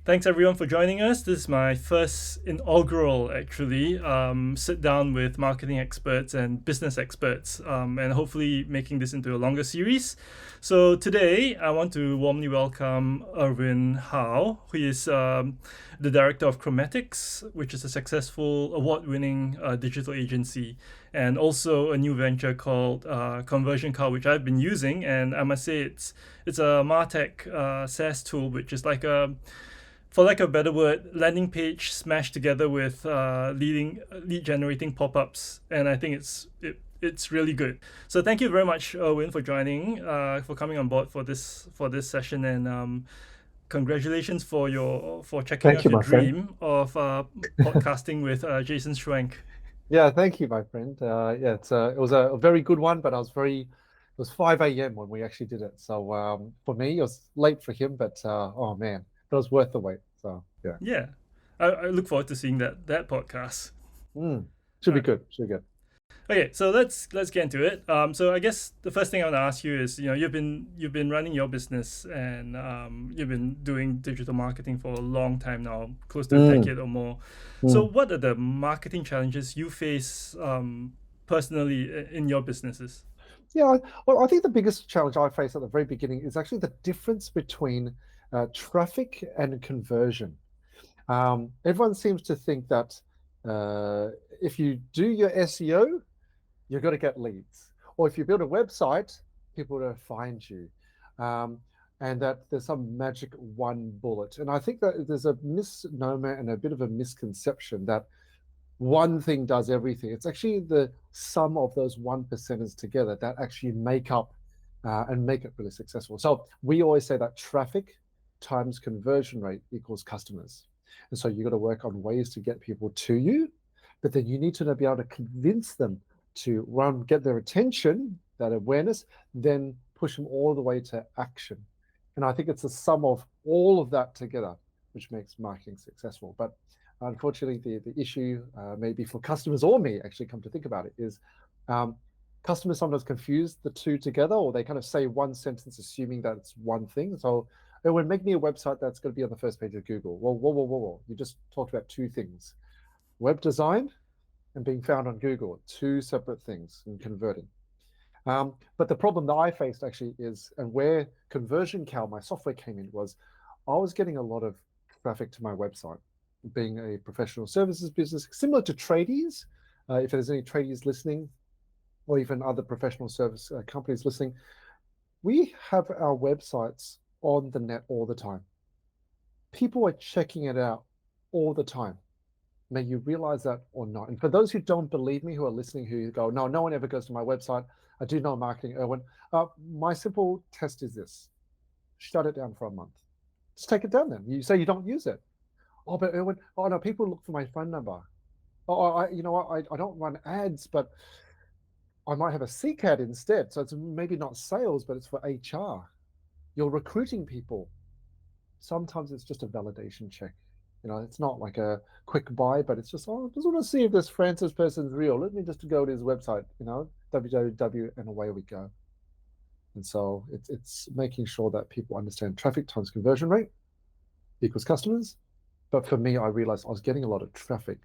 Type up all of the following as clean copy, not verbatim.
Thanks everyone for joining us. This is my first inaugural, actually, sit down with marketing experts and business experts, and hopefully making this into a longer series. So today, I want to warmly welcome Erwin Howe, who is the director of Chromatics, which is a successful award-winning digital agency, and also a new venture called Conversion Cow, which I've been using, and I must say it's a Martech SaaS tool, which is like a, for lack of a better word, landing page smashed together with lead generating pop-ups, and I think it's really good. So thank you very much, Erwin, for joining, for coming on board for this session, and congratulations for checking Thank out you, your my friend. dream of podcasting with Jason Schwenk. Yeah, thank you, my friend. Yeah, it was a very good one, but it was 5 a.m. when we actually did it. So for me, it was late for him, but oh man, it was worth the wait. So yeah, Yeah, I look forward to seeing that podcast. mm. All Should be right. good. Should be good. Okay, so let's get into it. So I guess the first thing I want to ask you is, you've been running your business, and you've been doing digital marketing for a long time now, close to a Mm, decade or more. So mm. what are the marketing challenges you face personally in your businesses? Yeah, well, I think the biggest challenge I face at the very beginning is actually the difference between traffic and conversion. Everyone seems to think that uh, if you do your SEO, you've got to get leads. Or if you build a website, people will find you. Um, and that there's some magic one bullet. And I think that there's a misnomer and a bit of a misconception that one thing does everything. It's actually the sum of those 1%ers together that actually make up and make it really successful. So we always say that traffic times conversion rate equals customers. And so you've got to work on ways to get people to you, but then you need to be able to convince them to one, get their attention, that awareness, then push them all the way to action. And I think it's the sum of all of that together which makes marketing successful. But unfortunately, the issue maybe for customers or me, actually, come to think about it, is um, customers sometimes confuse the two together, or they kind of say one sentence assuming that it's one thing. So it would make me a website that's going to be on the first page of Google. Well, whoa, whoa, whoa, whoa. You just talked about two things: web design and being found on Google, two separate things in converting. But the problem that I faced actually is, and where Conversion Cow, my software, came in, was I was getting a lot of traffic to my website. Being a professional services business, similar to tradies, if there's any tradies listening, or even other professional service companies listening, we have our websites on the net all the time. People are checking it out all the time. May you realize that or not. And for those who don't believe me, who are listening, who go, no, no one ever goes to my website. I do know marketing, Erwin. My simple test is this: shut it down for a month. Just take it down then. You say you don't use it. Oh, but Erwin, oh no, people look for my phone number. Oh, you know what? I don't run ads, but I might have a CCAD instead. So it's maybe not sales, but it's for HR. You're recruiting people. Sometimes it's just a validation check. It's not like a quick buy, but it's just, oh, I just want to see if this Francis person's real. Let me just go to his website, www, and away we go. And so it's making sure that people understand traffic times conversion rate equals customers. But for me, I realized I was getting a lot of traffic,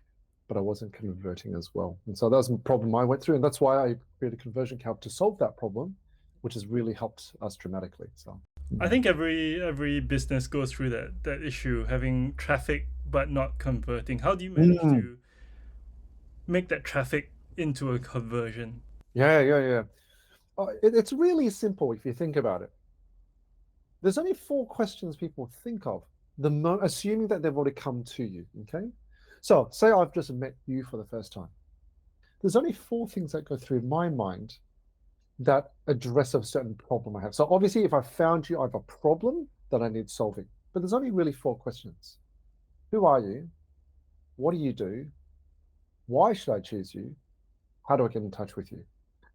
but I wasn't converting as well. And so that was a problem I went through. And that's why I created Conversion Cow to solve that problem, which has really helped us dramatically. So, I think every business goes through that issue, having traffic but not converting. How do you manage mm. to make that traffic into a conversion? Yeah, yeah, yeah. It's really simple if you think about it. There's only four questions people think of, assuming that they've already come to you. Okay. So, say I've just met you for the first time. There's only four things that go through my mind that address a certain problem I have. So, obviously, if I found you, I have a problem that I need solving. But there's only really four questions: who are you? What do you do? Why should I choose you? How do I get in touch with you?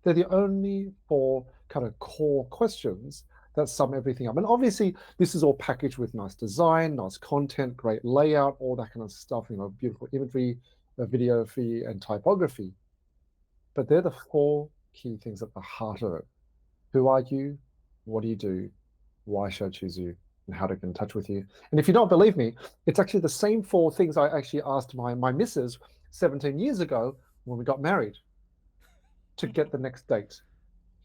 They're the only four kind of core questions that sum everything up. And obviously, this is all packaged with nice design, nice content, great layout, all that kind of stuff, beautiful imagery, videography, and typography. But they're the four key things at the heart of it. Who are you? What do you do? Why should I choose you? and how to get in touch with you. And if you don't believe me, it's actually the same 4 things I actually asked my missus 17 years ago when we got married to get the next date.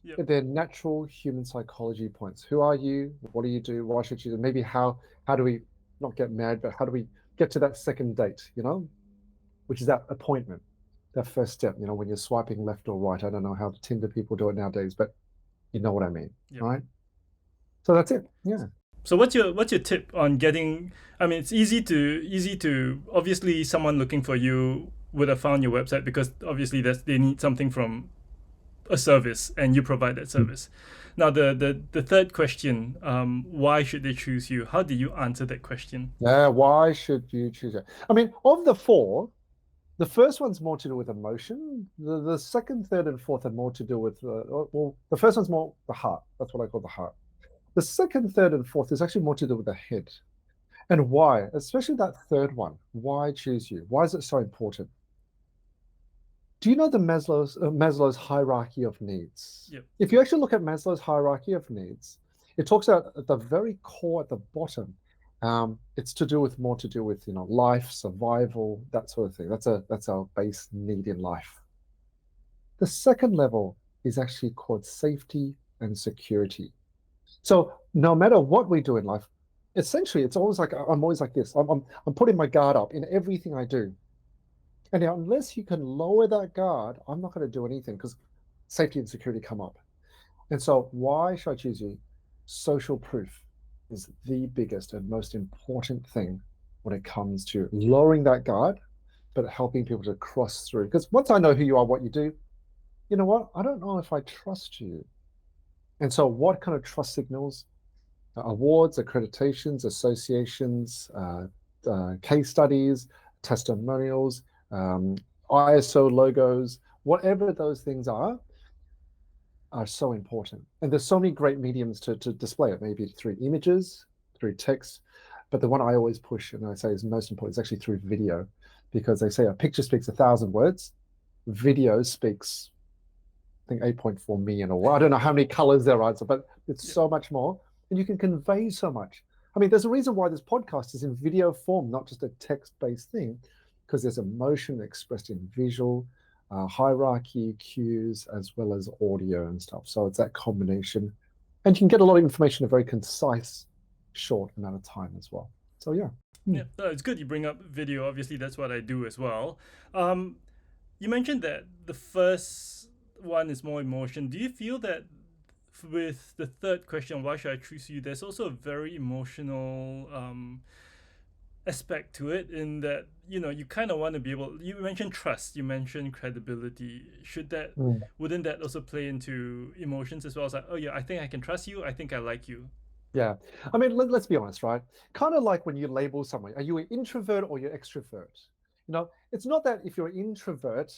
Yep. They're natural human psychology points. Who are you? What do you do? Why should you? Maybe how do we not get married, but how do we get to that second date, which is that appointment, that first step, when you're swiping left or right. I don't know how the Tinder people do it nowadays, but you know what I mean, Yep. right? So that's it. Yeah. So what's your tip on getting? I mean, it's easy to obviously someone looking for you would have found your website because obviously they need something from a service and you provide that service. Now the third question, why should they choose you? How do you answer that question? Yeah. Why should you choose it? I mean, of the 4, the first one's more to do with emotion. The second, third, and fourth are more to do with well, the first one's more the heart. That's what I call the heart. The second, third, and fourth is actually more to do with the head. And why? Especially that third one. Why choose you? Why is it so important? Do you know the Maslow's hierarchy of needs? Yep. If you actually look at Maslow's hierarchy of needs, it talks about at the very core, at the bottom, it's more to do with life, survival, that sort of thing. That's our base need in life. The second level is actually called safety and security. So no matter what we do in life, essentially, it's always like I'm always like this. I'm putting my guard up in everything I do. And now, unless you can lower that guard, I'm not going to do anything because safety and security come up. And so why should I choose you? Social proof is the biggest and most important thing when it comes to lowering that guard, but helping people to cross through. Because once I know who you are, what you do, you know what? I don't know if I trust you. And so what kind of trust signals? Awards, accreditations, associations, case studies, testimonials, ISO logos, whatever those things are so important. And there's so many great mediums to display it, maybe through images, through text, but the one I always push and I say is most important is actually through video, because they say a picture speaks 1,000 words, video speaks, I think 8.4 million, or I don't know how many colors there are, but it's so much more, and you can convey so much. I mean, there's a reason why this podcast is in video form, not just a text-based thing, because there's emotion expressed in visual, hierarchy, cues, as well as audio and stuff. So it's that combination. And you can get a lot of information in a very concise, short amount of time as well. So yeah. Yeah, no, it's good you bring up video. Obviously, that's what I do as well. You mentioned that the first one is more emotion. Do you feel that with the third question, why should I choose you, there's also a very emotional aspect to it, in that you kind of want to be able, you mentioned trust, you mentioned credibility, wouldn't that also play into emotions as well? It's like, oh yeah, I think I can trust you, I think I like you. Yeah, I mean, let's be honest, right? Kind of like when you label someone, are you an introvert or you're extrovert? It's not that if you're an introvert,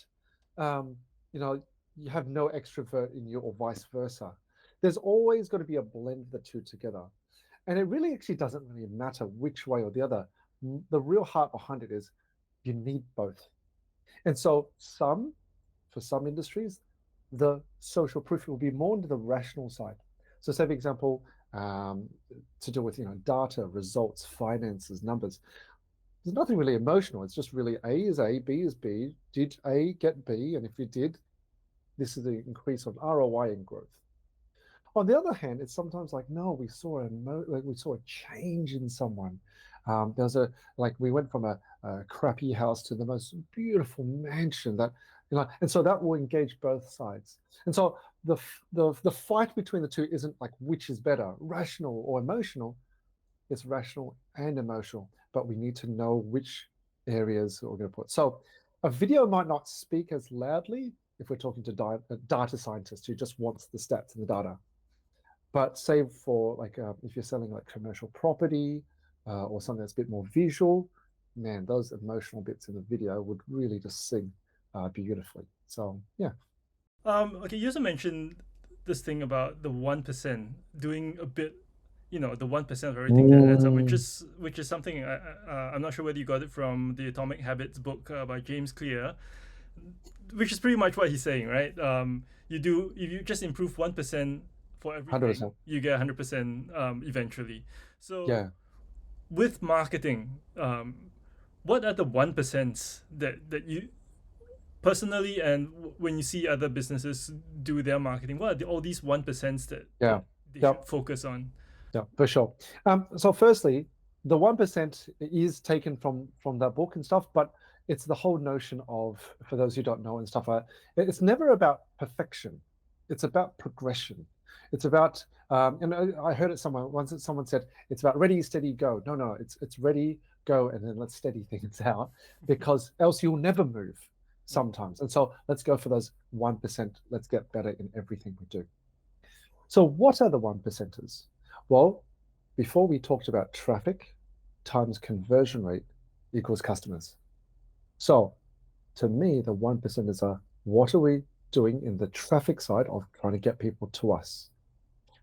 you have no extrovert in you, or vice versa. There's always got to be a blend of the two together. And it really actually doesn't really matter which way or the other. The real heart behind it is you need both. And so for some industries, the social proof will be more into the rational side. So say, for example, to do with data, results, finances, numbers. There's nothing really emotional. It's just really A is A, B is B. Did A get B? And if you did, this is the increase of ROI and growth. On the other hand, it's sometimes like, no, we saw a change in someone. We went from a crappy house to the most beautiful mansion that, and so that will engage both sides. And so the fight between the two isn't like which is better, rational or emotional. It's rational and emotional, but we need to know which areas we're going to put. So a video might not speak as loudly if we're talking to a data scientist who just wants the stats and the data. But say for if you're selling like commercial property or something that's a bit more visual, man, those emotional bits in the video would really just sing beautifully. So yeah. Okay, you also mentioned this thing about the 1% doing a bit, the 1% of everything that adds up, which is something I'm not sure whether you got it from the Atomic Habits book by James Clear, which is pretty much what he's saying, right? If you just improve 1% for everything, 100%. you get 100% eventually. So Yeah. with marketing, what are the 1% that you personally, and when you see other businesses do their marketing, what are all these 1% that Yeah. they Yeah. should focus on? Yeah, for sure. So firstly, the 1% is taken from that book and stuff, but it's the whole notion of, for those who don't know and stuff, it's never about perfection. It's about progression. It's about, and I heard it somewhere once that someone said it's about ready, steady, go. No, it's ready, go, and then let's steady things out, because else you'll never move sometimes. And so let's go for those 1%. Let's get better in everything we do. So what are the 1%ers? Well, before we talked about traffic times conversion rate equals customers. So to me, the 1%ers are, what are we doing in the traffic side of trying to get people to us?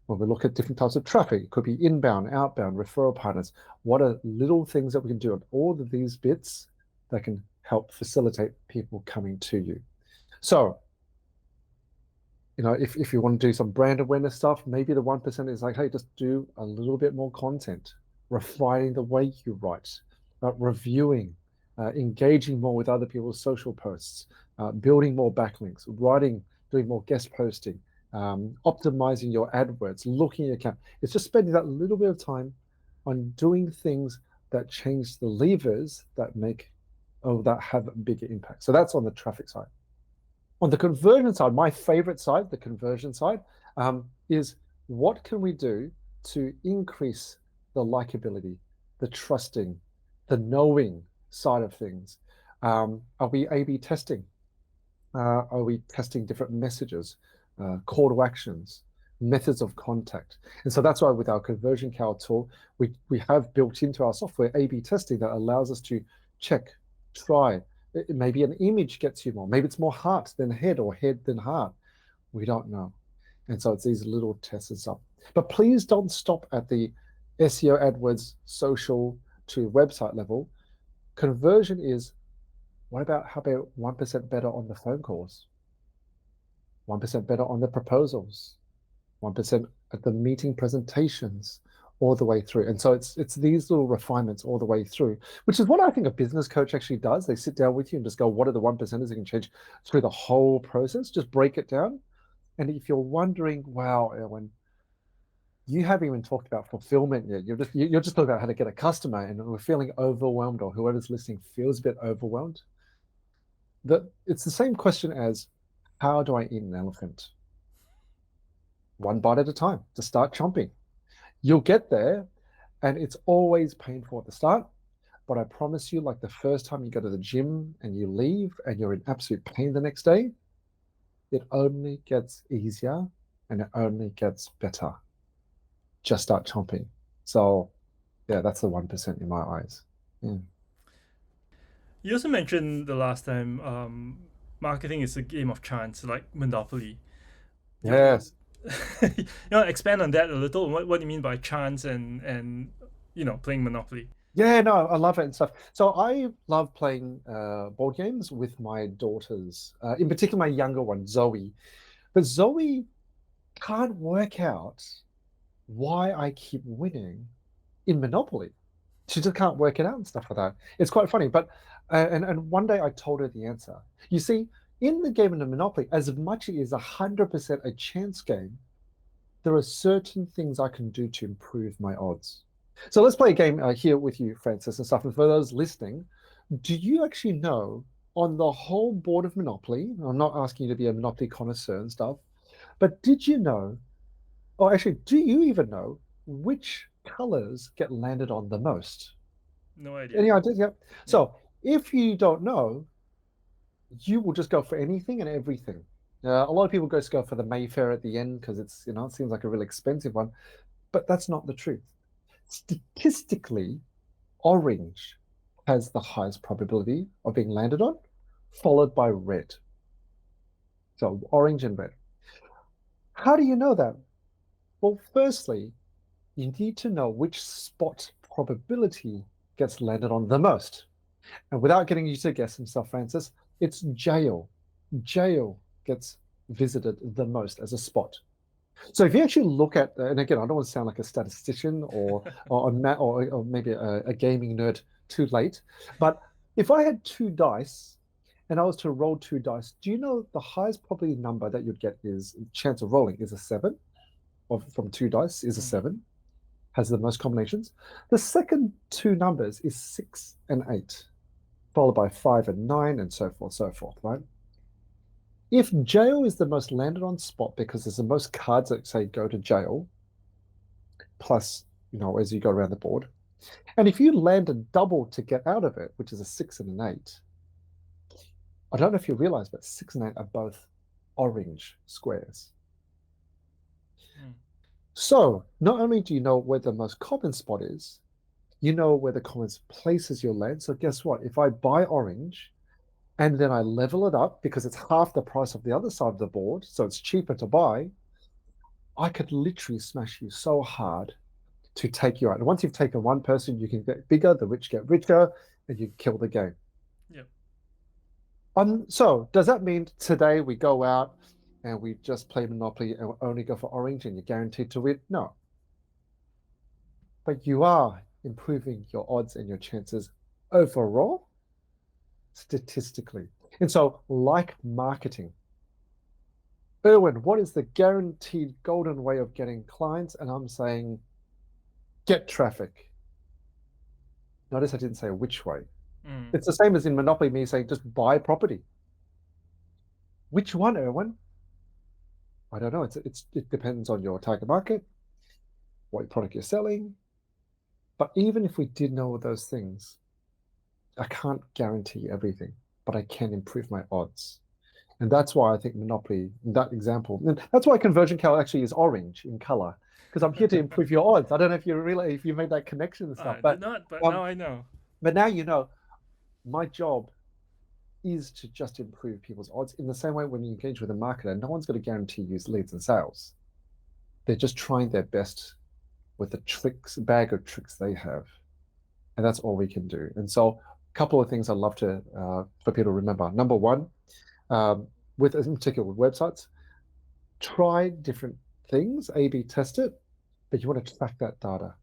When we look at different types of traffic, it could be inbound, outbound, referral partners. What are little things that we can do on all of these bits that can help facilitate people coming to you? So if you want to do some brand awareness stuff, maybe the 1% is like, hey, just do a little bit more content, refining the way you write, reviewing, engaging more with other people's social posts, building more backlinks, writing, doing more guest posting, optimizing your AdWords, looking at your account. It's just spending that little bit of time on doing things that change the levers that have a bigger impact. So that's on the traffic side. On the conversion side, my favorite side, the conversion side, is what can we do to increase the likability, the trusting, the knowing side of things? Are we A/B testing? Are we testing different messages, call to actions, methods of contact? And so that's why with our Conversion Cow tool, we have built into our software A/B testing that allows us to check, try. Maybe an image gets you more. Maybe it's more heart than head or head than heart. We don't know. And so it's these little tests and stuff. But please don't stop at the SEO, AdWords, social to website level. Conversion is, how about 1% better on the phone calls? 1% better on the proposals? 1% at the meeting presentations, all the way through. And so it's these little refinements all the way through, which is what I think a business coach actually does. They sit down with you and just go, what are the 1%ers that can change through the whole process? Just break it down. And if you're wondering, wow, Erwin, you haven't even talked about fulfillment yet. You're just talking about how to get a customer, and we're feeling overwhelmed, or whoever's listening feels a bit overwhelmed. It's the same question as, how do I eat an elephant? One bite at a time. Just start chomping. You'll get there, and it's always painful at the start. But I promise you, like the first time you go to the gym and you leave and you're in absolute pain the next day, it only gets easier and it only gets better. Just start chomping. So, yeah, that's the 1% in my eyes. Yeah. You also mentioned the last time marketing is a game of chance, like Monopoly. Yes. Expand on that a little. What do you mean by chance and playing Monopoly? Yeah, no, I love it and stuff. So I love playing board games with my daughters, in particular my younger one, Zoe. But Zoe can't work out why I keep winning in Monopoly. She just can't work it out and stuff like that. It's quite funny. But and one day I told her the answer. You see, in the game of Monopoly, as much as it is 100% a chance game, there are certain things I can do to improve my odds. So let's play a game here with you, Francis, and stuff. And for those listening, do you actually know on the whole board of Monopoly? I'm not asking you to be a Monopoly connoisseur and stuff, but did you know, or actually, do you even know which colors get landed on the most? No idea. Any ideas? Yep. So if you don't know, you will just go for anything and everything. A lot of people just go for the Mayfair at the end because it seems like a really expensive one, but that's not the truth. Statistically, orange has the highest probability of being landed on, followed by red. So orange and red. How do you know that? Well, firstly, you need to know which spot probability gets landed on the most. And without getting you to guess and stuff, Francis, it's jail. Jail gets visited the most as a spot. So if you actually look at, and again, I don't want to sound like a statistician or maybe a gaming nerd too late, but if I had two dice and I was to roll two dice, do you know the highest probability number that you'd get is chance of rolling is a seven, or from two dice is a Mm. seven, has the most combinations. The second two numbers is 6 and 8, followed by 5 and 9, and so forth, right? If jail is the most landed on spot because there's the most cards that say go to jail, plus, as you go around the board. And if you land a double to get out of it, which is a 6 and an 8, I don't know if you realize, but 6 and 8 are both orange squares. Mm. So not only do you know where the most common spot is, you know where the common places you'll land. So guess what? If I buy orange and then I level it up because it's half the price of the other side of the board, so it's cheaper to buy, I could literally smash you so hard to take you out. And once you've taken one person, you can get bigger, the rich get richer, and you kill the game. Yep. So does that mean today we go out and we just play Monopoly and only go for orange and you're guaranteed to win? No. But you are improving your odds and your chances overall, statistically. And so, like marketing, Erwin, what is the guaranteed golden way of getting clients? And I'm saying, get traffic. Notice I didn't say which way. Mm. It's the same as in Monopoly, me saying just buy property. Which one, Erwin? I don't know. It depends on your target market, what product you're selling. But even if we did know all those things, I can't guarantee everything, but I can improve my odds. And that's why I think Monopoly, in that example, and that's why conversion cal actually is orange in color, because I'm here to improve your odds. I don't know if you made that connection and stuff, I but did not, but now I know. but now you know my job is to just improve people's odds in the same way when you engage with a marketer, no one's going to guarantee you leads and sales. They're just trying their best with the bag of tricks they have. And that's all we can do. And so a couple of things I'd love to for people to remember. Number one, with in particular with websites, try different things, A/B test it, but you want to track that data.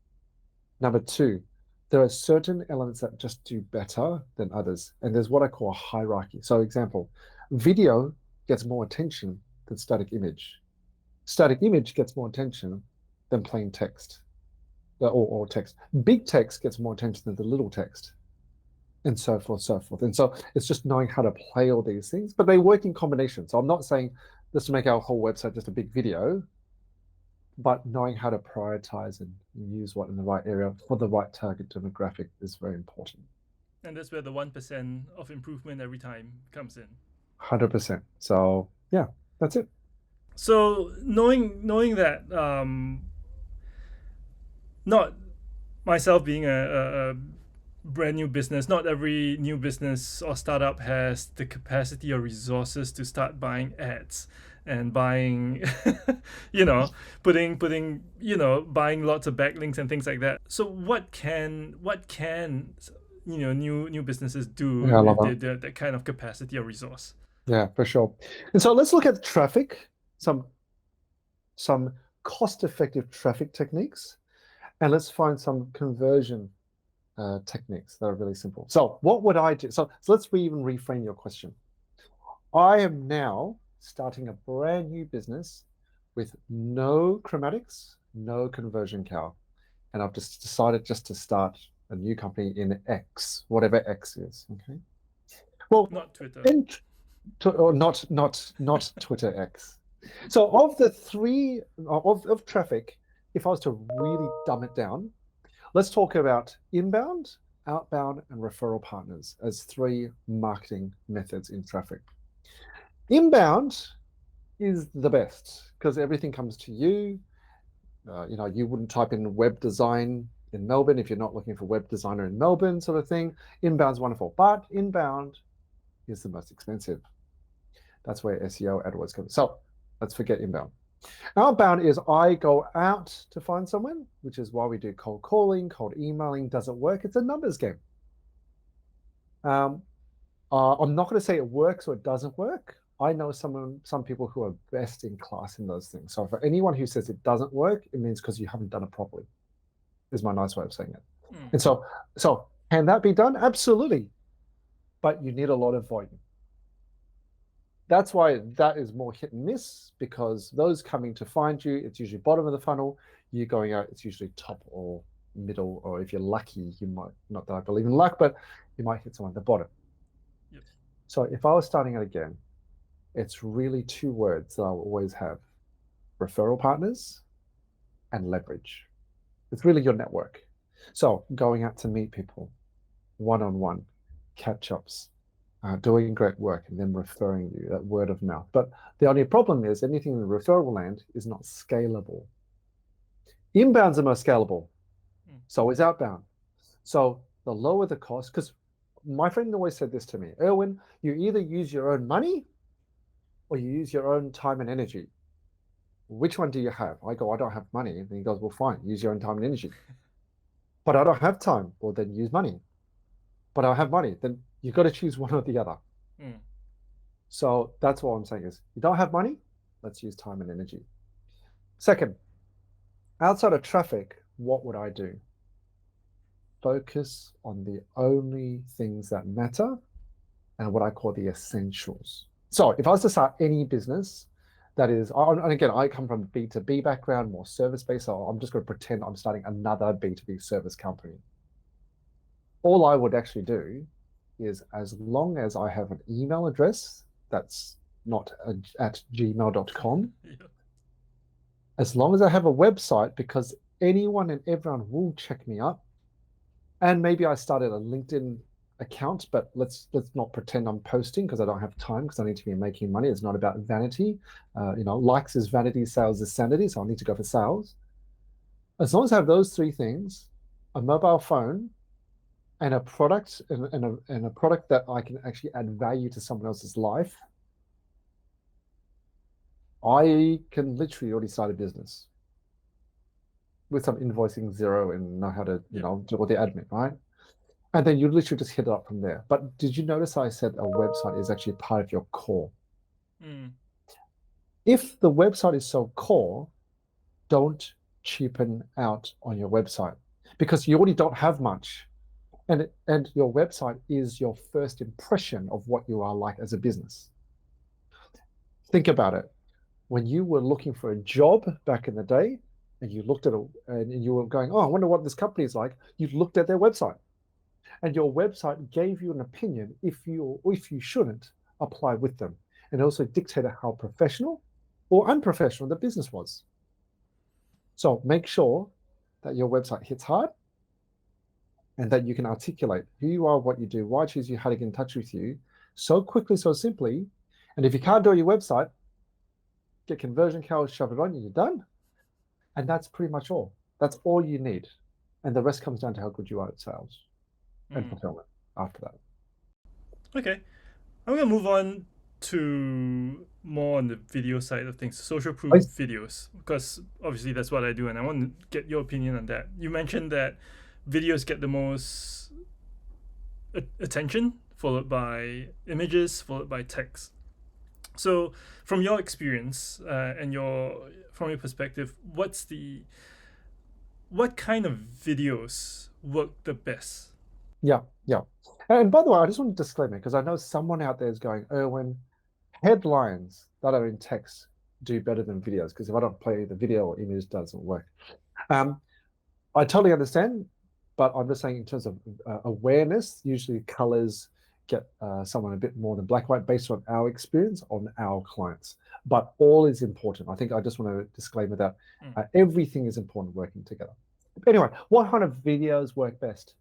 Number two, there are certain elements that just do better than others. And there's what I call a hierarchy. So example, video gets more attention than static image. Static image gets more attention than plain text or text. Big text gets more attention than the little text, and so forth, so forth. And so it's just knowing how to play all these things, but they work in combination. So I'm not saying just to make our whole website just a big video, but knowing how to prioritize and use what in the right area for the right target demographic is very important. And that's where the 1% of improvement every time comes in. 100%. So yeah, that's it. So knowing that, not myself being a brand new business, not every new business or startup has the capacity or resources to start buying ads and buying putting buying lots of backlinks and things like that. So what can new businesses do Yeah, I love with that. that kind of capacity or resource? Yeah, for sure. And so let's look at traffic, some cost-effective traffic techniques, and let's find some conversion techniques that are really simple. So what would I do? So let's even reframe your question. I am now starting a brand new business with no chromatics, no conversion cal. And I've just decided just to start a new company in X, whatever X is. Okay. Well, Not Twitter. or not Twitter X. So of the three of traffic, if I was to really dumb it down, let's talk about inbound, outbound, and referral partners as three marketing methods in traffic. Inbound is the best because everything comes to you. You wouldn't type in web design in Melbourne if you're not looking for web designer in Melbourne, sort of thing. Inbound's wonderful, but inbound is the most expensive. That's where SEO AdWords comes. So let's forget inbound. Outbound is I go out to find someone, which is why we do cold calling, cold emailing. Doesn't work. It's a numbers game. I'm not going to say it works or it doesn't work. I know some people who are best in class in those things. So for anyone who says it doesn't work, it means because you haven't done it properly, is my nice way of saying it. And so can that be done? Absolutely. But you need a lot of volume. That's why that is more hit and miss, because those coming to find you, it's usually bottom of the funnel. You going out, it's usually top or middle, or if you're lucky, you might, not that I believe in luck, but you might hit someone at the bottom. Yep. So if I was starting out again, it's really two words that I'll always have: referral partners and leverage. It's really your network. So going out to meet people, one-on-one, catch-ups, doing great work, and then referring you, that word of mouth. But the only problem is anything in the referral land is not scalable. Inbound's the most scalable. So is outbound. So the lower the cost, because my friend always said this to me, Erwin, you either use your own money or you use your own time and energy. Which one do you have? I go, I don't have money. And he goes, well, fine, use your own time and energy. But I don't have time. Well, then use money. But I have money. Then you've got to choose one or the other. So that's what I'm saying is, you don't have money, let's use time and energy. Second, outside of traffic, what would I do? Focus on the only things that matter and what I call the essentials. So if I was to start any business that is, and again, I come from a B2B background, more service-based, so I'm just going to pretend I'm starting another B2B service company. All I would actually do is, as long as I have an email address that's not at gmail.com, as long as I have a website, because anyone and everyone will check me up, and maybe I started a LinkedIn account, but let's not pretend I'm posting, because I don't have time, because I need to be making money. It's not about vanity. Likes is vanity, sales is sanity. So I need to go for sales. As long as I have those three things, a mobile phone, and a product, and a product that I can actually add value to someone else's life, I can literally already start a business with some invoicing zero and know how to, do all the admin, right? And then you literally just hit it up from there. But did you notice I said a website is actually part of your core? If the website is so core, don't cheapen out on your website, because you already don't have much. And your website is your first impression of what you are like as a business. Think about it. When you were looking for a job back in the day, and you looked at it and you were going, oh, I wonder what this company is like, you looked at their website. And your website gave you an opinion if you shouldn't apply with them. And also dictated how professional or unprofessional the business was. So make sure that your website hits hard, and that you can articulate who you are, what you do, why choose you, how to get in touch with you, so quickly, so simply. And if you can't do your website, get conversion cows, shove it on you, you're done. And that's pretty much all. That's all you need. And the rest comes down to how good you are at sales and fulfillment after that. Okay. I'm going to move on to more on the video side of things, social proof videos, because obviously that's what I do, and I want to get your opinion on that. You mentioned that videos get the most attention, followed by images, followed by text. So from your experience and from your perspective, what kind of videos work the best? Yeah. And by the way, I just want to disclaim it, because I know someone out there is going, Erwin, headlines that are in text do better than videos, because if I don't play the video or image, it doesn't work. I totally understand, but I'm just saying in terms of awareness, usually colors get someone a bit more than black and white based on our experience on our clients. But all is important. I think I just want to disclaim that everything is important working together. Anyway, what kind of videos work best?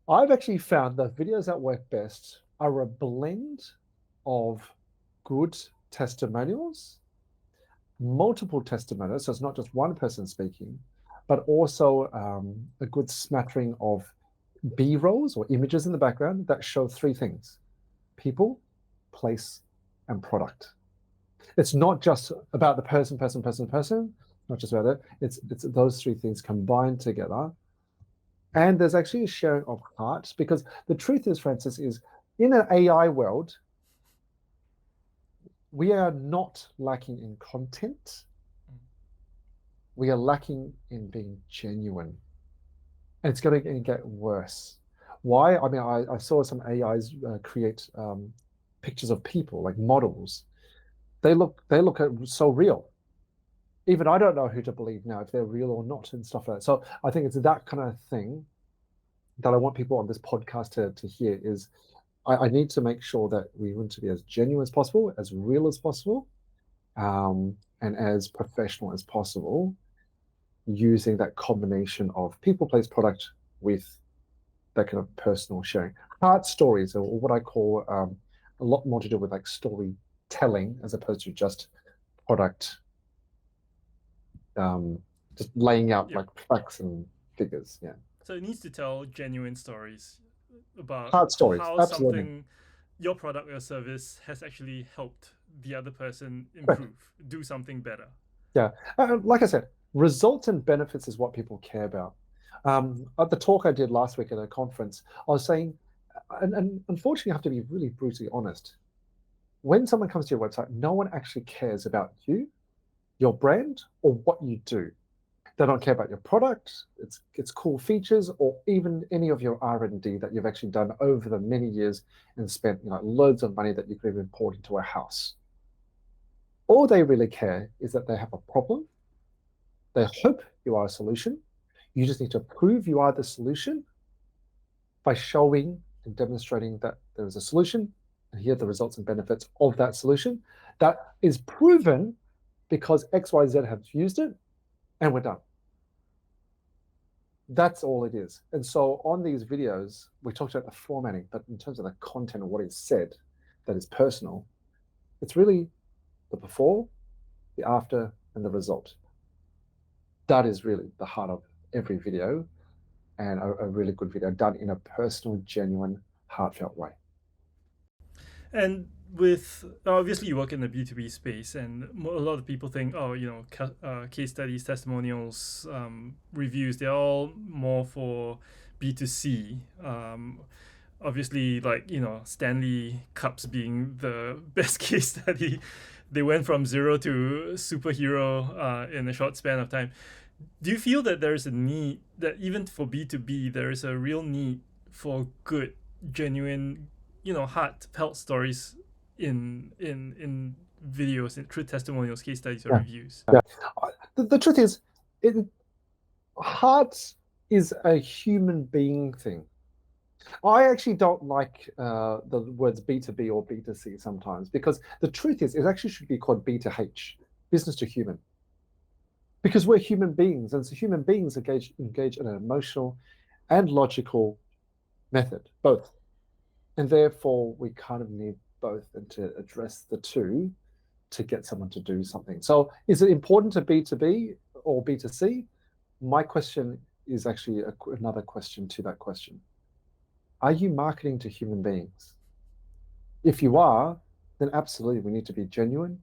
I've actually found that videos that work best are a blend of good testimonials, multiple testimonials, so it's not just one person speaking, but also a good smattering of B-rolls or images in the background that show three things: people, place, and product. It's not just about the person, not just about it. It's those three things combined together. And there's actually a sharing of heart, because the truth is, Francis, is in an AI world, we are not lacking in content. We are lacking in being genuine. And it's going to get worse. Why? I mean, I saw some AIs create pictures of people, like models. They look so real. Even I don't know who to believe now, if they're real or not, and stuff like that. So I think it's that kind of thing that I want people on this podcast to hear is I need to make sure that we want to be as genuine as possible, as real as possible, and as professional as possible, using that combination of people, place, product with that kind of personal sharing. Heart stories are what I call a lot more to do with like storytelling as opposed to just product, just laying out Yep. like facts and figures. Yeah. So it needs to tell genuine stories about Heart stories, how absolutely. something, your product or service, has actually helped the other person Correct. improve, do something better. Yeah. Like I said, results and benefits is what people care about. At the talk I did last week at a conference, I was saying, and unfortunately, I have to be really brutally honest. When someone comes to your website, no one actually cares about you, your brand, or what you do. They don't care about your product, its cool features, or even any of your R&D that you've actually done over the many years and spent loads of money that you could have poured into a house. All they really care is that they have a problem. They hope you are a solution. You just need to prove you are the solution by showing and demonstrating that there is a solution, and here are the results and benefits of that solution that is proven because XYZ have used it, and we're done. That's all it is. And so on these videos, we talked about the formatting, but in terms of the content of what is said that is personal, it's really the before, the after, and the result. That is really the heart of every video, and a really good video done in a personal, genuine, heartfelt way. And with obviously you work in the B2B space, and a lot of people think, oh, case studies, testimonials, reviews, they're all more for B2C. Obviously, like, Stanley Cups being the best case study, they went from zero to superhero in a short span of time. Do you feel that there's a need that even for B2B, there is a real need for good, genuine, heartfelt stories in videos, in true testimonials, case studies, or Yeah, reviews? yeah. The truth is, heart is a human being thing. I actually don't like the words B2B or B2C sometimes, because the truth is, it actually should be called B2H, business to human, because we're human beings, and so human beings engage in an emotional and logical method, both, and therefore we kind of need both, and to address the two to get someone to do something. So, is it important to B2B or B2C? My question is actually another question to that question. Are you marketing to human beings? If you are, then absolutely we need to be genuine.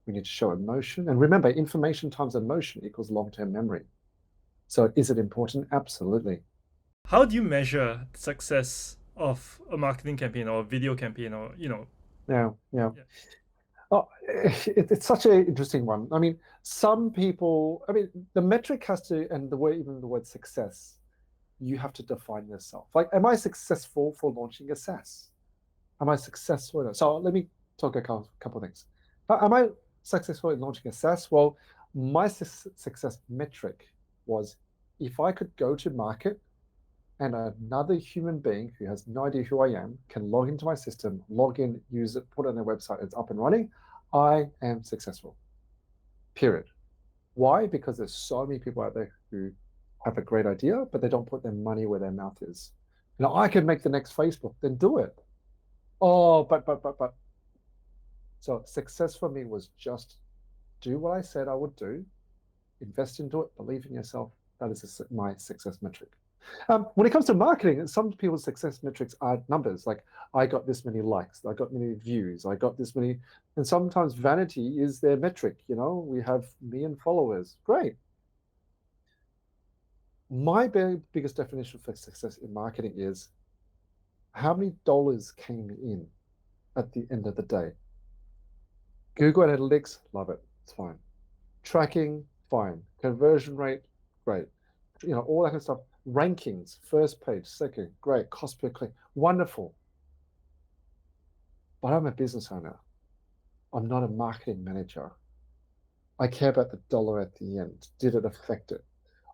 We need to show emotion. And remember, information times emotion equals long-term memory. So is it important? Absolutely. How do you measure success of a marketing campaign or a video campaign, or Yeah, yeah. Yeah. Oh, it's such an interesting one. I mean, some people, I mean, the metric has to, and the word, even the word success, you have to define yourself. Like, am I successful for launching a SaaS? Am I successful? So let me talk a couple of things. Am I successful in launching a SaaS? Well, my success metric was, if I could go to market and another human being who has no idea who I am can log into my system, log in, use it, put it on their website, it's up and running, I am successful. Period. Why? Because there's so many people out there who have a great idea, but they don't put their money where their mouth is. I can make the next Facebook, then do it. Oh, but. So success for me was just do what I said I would do, invest into it, believe in yourself. That is my success metric. When it comes to marketing, some people's success metrics are numbers, like I got this many likes, I got many views, I got this many, and sometimes vanity is their metric. We have a million followers. Great. My biggest definition for success in marketing is how many dollars came in at the end of the day. Google Analytics, love it. It's fine. Tracking, fine. Conversion rate, great. All that kind of stuff. Rankings, first page, second, great. Cost per click, wonderful. But I'm a business owner. I'm not a marketing manager. I care about the dollar at the end. Did it affect it?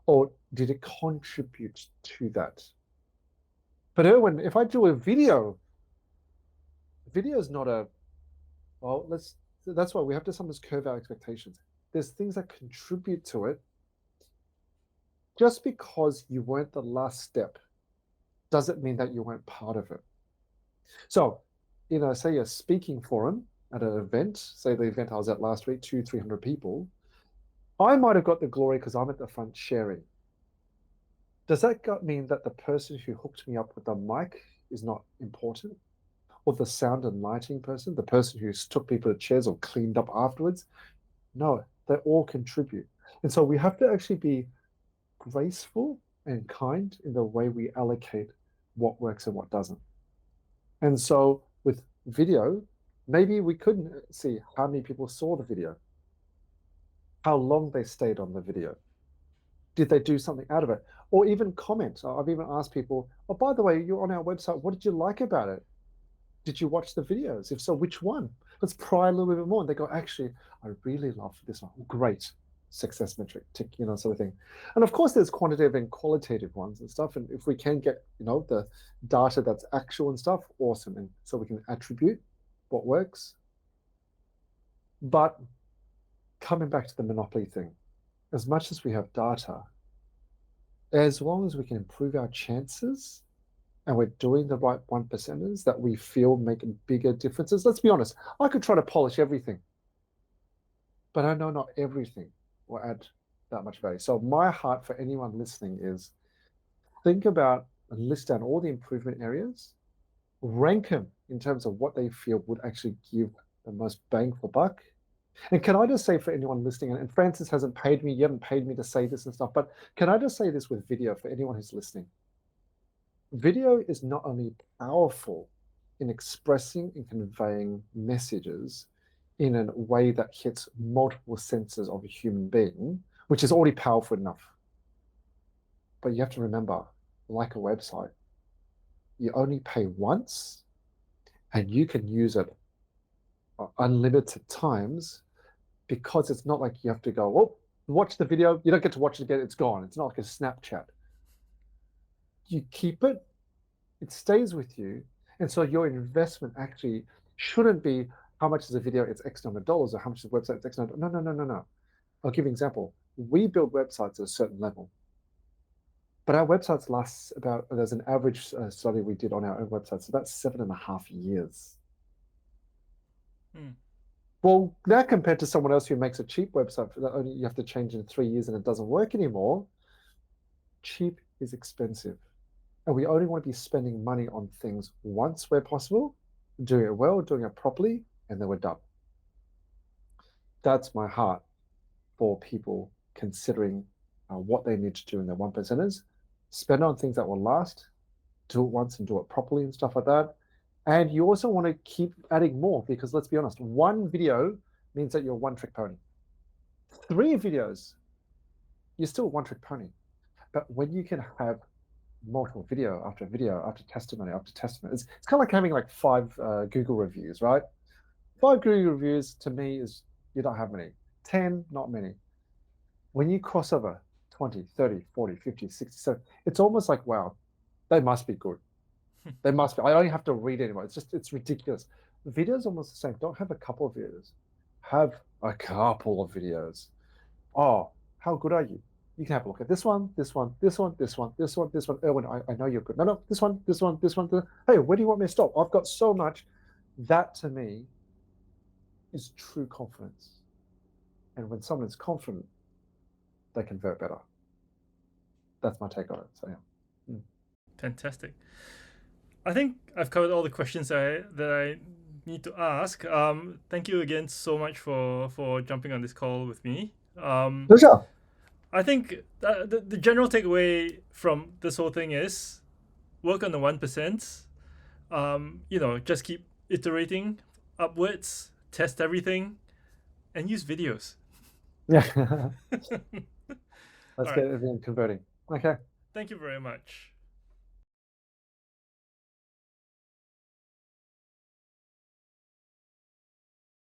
Or did it contribute to that? But Erwin, if I do a video is not that's why we have to sometimes curve our expectations. There's things that contribute to it. Just because you weren't the last step doesn't mean that you weren't part of it. So, say a speaking forum at an event, say the event I was at last week, 200-300 people, I might have got the glory because I'm at the front sharing. Does that mean that the person who hooked me up with the mic is not important? Or the sound and lighting person, the person who took people to chairs or cleaned up afterwards? No, they all contribute. And so we have to actually be graceful and kind in the way we allocate what works and what doesn't. And so with video, maybe we couldn't see how many people saw the video, how long they stayed on the video. Did they do something out of it? Or even comment. I've even asked people, oh, by the way, you're on our website. What did you like about it? Did you watch the videos? If so, which one? Let's pry a little bit more. And they go, actually, I really love this one. Great. Success metric, tick, sort of thing. And of course, there's quantitative and qualitative ones and stuff. And if we can get, the data that's actual and stuff, awesome. And so we can attribute what works. But coming back to the monopoly thing, as much as we have data, as long as we can improve our chances and we're doing the right 1%ers that we feel make bigger differences, let's be honest, I could try to polish everything, but I know not everything will add that much value. So my heart for anyone listening is think about and list down all the improvement areas, rank them in terms of what they feel would actually give the most bang for buck. And can I just say for anyone listening, and Francis hasn't paid me, you haven't paid me to say this and stuff, but can I just say this with video for anyone who's listening? Video is not only powerful in expressing and conveying messages in a way that hits multiple senses of a human being, which is already powerful enough. But you have to remember, like a website, you only pay once and you can use it unlimited times, because it's not like you have to go, oh, watch the video, you don't get to watch it again, it's gone. It's not like a Snapchat. You keep it, it stays with you. And so your investment actually shouldn't be how much is a video, it's X number of dollars, or how much is a website, it's X number. No. I'll give you an example. We build websites at a certain level, but our websites last about, there's an average study we did on our own websites, about 7.5 years. Well, that compared to someone else who makes a cheap website that only you have to change in 3 years and it doesn't work anymore, cheap is expensive. And we only want to be spending money on things once where possible, doing it well, doing it properly, and then we're done. That's my heart for people considering what they need to do in their 1%ers. Spend on things that will last, do it once and do it properly and stuff like that. And you also want to keep adding more, because let's be honest, one video means that you're a one-trick pony. 3 videos, you're still a one-trick pony. But when you can have multiple video after video after testimony after testimony, it's kind of like having like 5 Google reviews, right? 5 Google reviews to me is, you don't have many. 10, not many. When you cross over 20, 30, 40, 50, 60, 70, it's almost like, wow, they must be good. They must be. I don't have to read anymore. It's ridiculous. Video is almost the same. Don't have a couple of videos. Have a couple of videos. Oh, how good are you? You can have a look at this one, this one, this one, this one, this one, this one. Erwin, I know you're good. No, this one, this one, this one. Hey, where do you want me to stop? I've got so much. That to me is true confidence. And when someone's confident, they convert better. That's my take on it. So yeah. Fantastic. I think I've covered all the questions that I need to ask. Thank you again so much for jumping on this call with me. Pleasure. I think the general takeaway from this whole thing is work on the 1%. Just keep iterating upwards, test everything, and use videos. Yeah. All Let's right. get everyone converting. Okay. Thank you very much.